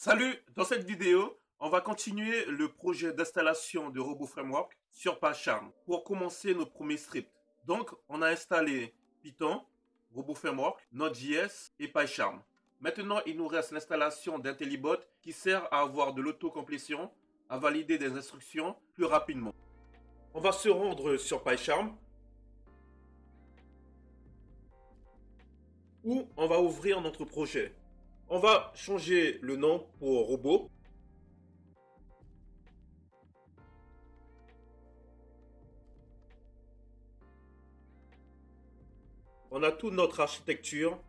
Salut, dans cette vidéo, on va continuer le projet d'installation de Robot Framework sur PyCharm pour commencer notre premier script. Donc, on a installé Python, Robot Framework, Node.js et PyCharm. Maintenant, il nous reste l'installation d'IntelliBot qui sert à avoir de l'autocomplétion, à valider des instructions plus rapidement. On va se rendre sur PyCharm où on va ouvrir notre projet. On va changer le nom pour robot. On a toute notre architecture.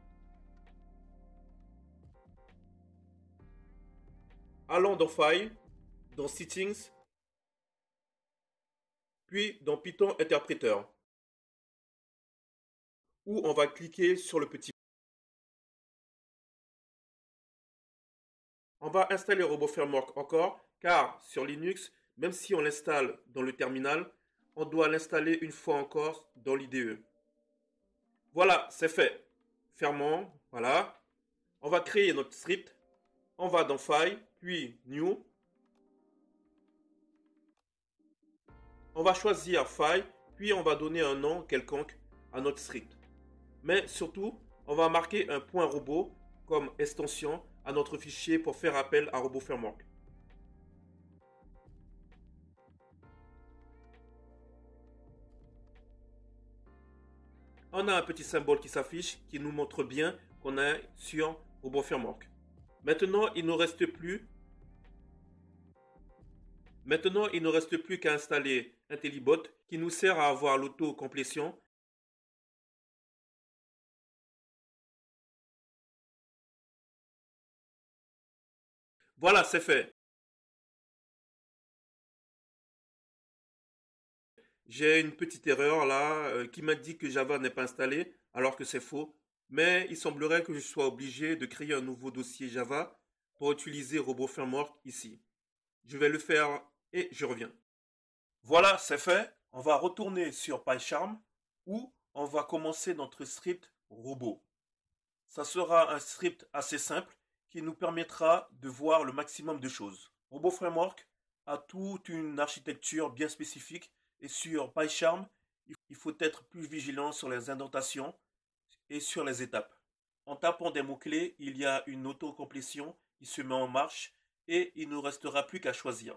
Allons dans File, dans Settings, puis dans Python Interpreter, où on va cliquer sur le petit. On va installer Robot Framework encore, car sur Linux, même si on l'installe dans le terminal, on doit l'installer une fois encore dans l'IDE. Voilà, c'est fait. Fermons, voilà. On va créer notre script. On va dans File, puis New. On va choisir File, puis on va donner un nom quelconque à notre script. Mais surtout, on va marquer un point robot comme extension à notre fichier pour faire appel à Robot Framework. On a un petit symbole qui s'affiche qui nous montre bien qu'on est sur Robot Framework. Maintenant, il ne reste plus qu'à installer IntelliBot qui nous sert à avoir l'autocomplétion. Voilà, c'est fait. J'ai une petite erreur là qui m'indique que Java n'est pas installé alors que c'est faux. Mais il semblerait que je sois obligé de créer un nouveau dossier Java pour utiliser Robot Framework ici. Je vais le faire et je reviens. Voilà, c'est fait. On va retourner sur PyCharm où on va commencer notre script robot. Ça sera un script assez simple qui nous permettra de voir le maximum de choses. Robot Framework a toute une architecture bien spécifique et sur PyCharm, il faut être plus vigilant sur les indentations et sur les étapes. En tapant des mots-clés, il y a une autocomplétion qui se met en marche et il ne nous restera plus qu'à choisir.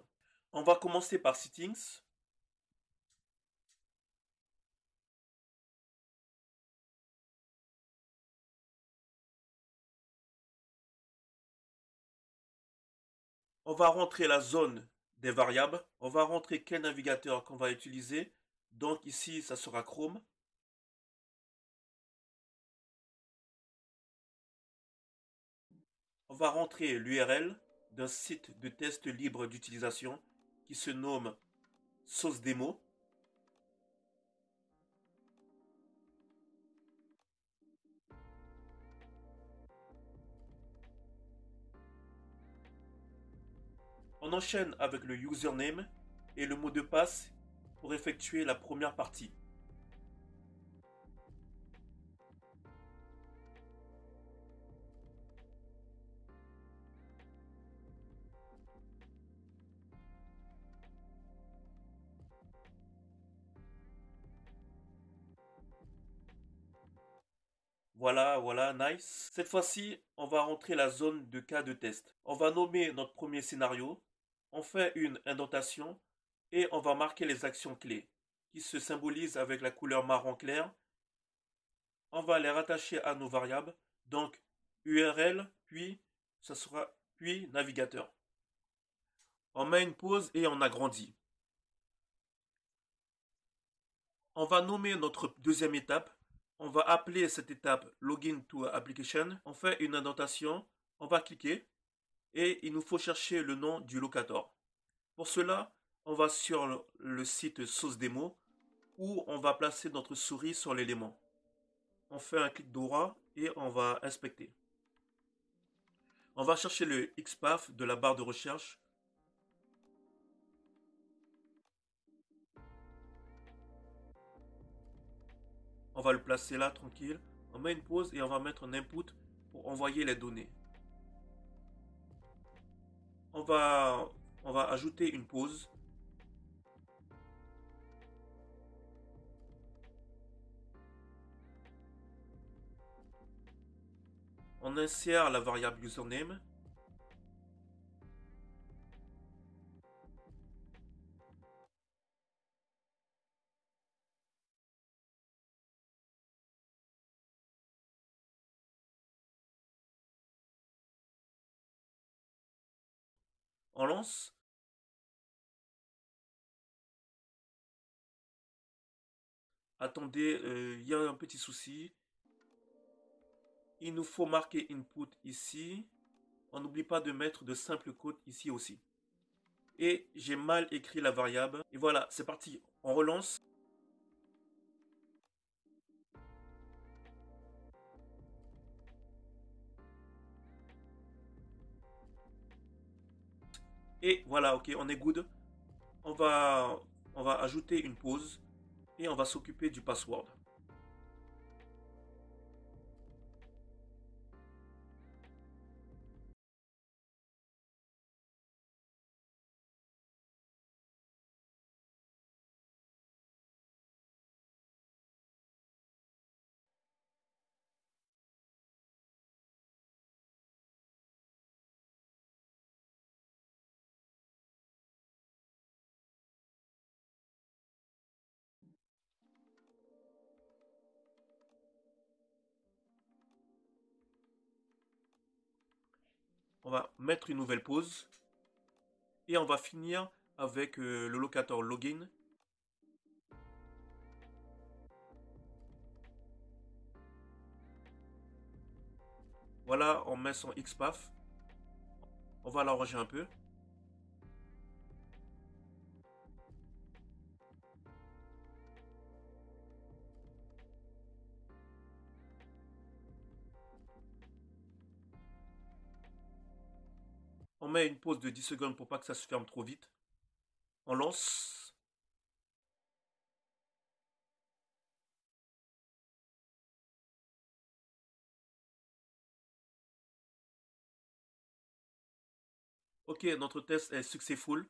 On va commencer par Settings. On va rentrer la zone des variables. On va rentrer quel navigateur qu'on va utiliser. Donc ici, ça sera Chrome. On va rentrer l'URL d'un site de test libre d'utilisation qui se nomme SauceDemo. On enchaîne avec le username et le mot de passe pour effectuer la première partie. Voilà, nice. Cette fois-ci, on va rentrer la zone de cas de test. On va nommer notre premier scénario. On fait une indentation et on va marquer les actions clés qui se symbolisent avec la couleur marron clair. On va les rattacher à nos variables. Donc, URL, puis navigateur. On met une pause et on agrandit. On va nommer notre deuxième étape. On va appeler cette étape Login to Application. On fait une indentation. On va cliquer et il nous faut chercher le nom du locator. Pour cela, on va sur le site SauceDemo où on va placer notre souris sur l'élément. On fait un clic droit et on va inspecter. On va chercher le XPath de la barre de recherche. On va le placer là, tranquille. On met une pause et on va mettre un input pour envoyer les données. On va, on va ajouter une pause. On insère la variable username. On lance. Attendez, il y a un petit souci. Il nous faut marquer input ici. On n'oublie pas de mettre de simples codes ici aussi. Et j'ai mal écrit la variable. Et voilà, c'est parti. On relance. Et voilà, ok, on est good. On va, on va ajouter une pause. Et on va s'occuper du password. On va mettre une nouvelle pause. Et on va finir avec le locator login. Voilà, on met son XPath. On va l'arranger un peu. On met une pause de 10 secondes pour pas que ça se ferme trop vite. On lance. Ok, notre test est successful.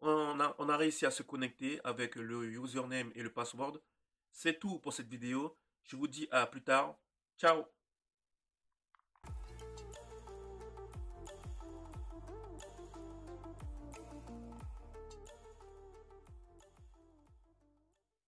On a réussi à se connecter avec le username et le password. C'est tout pour cette vidéo. Je vous dis à plus tard. Ciao!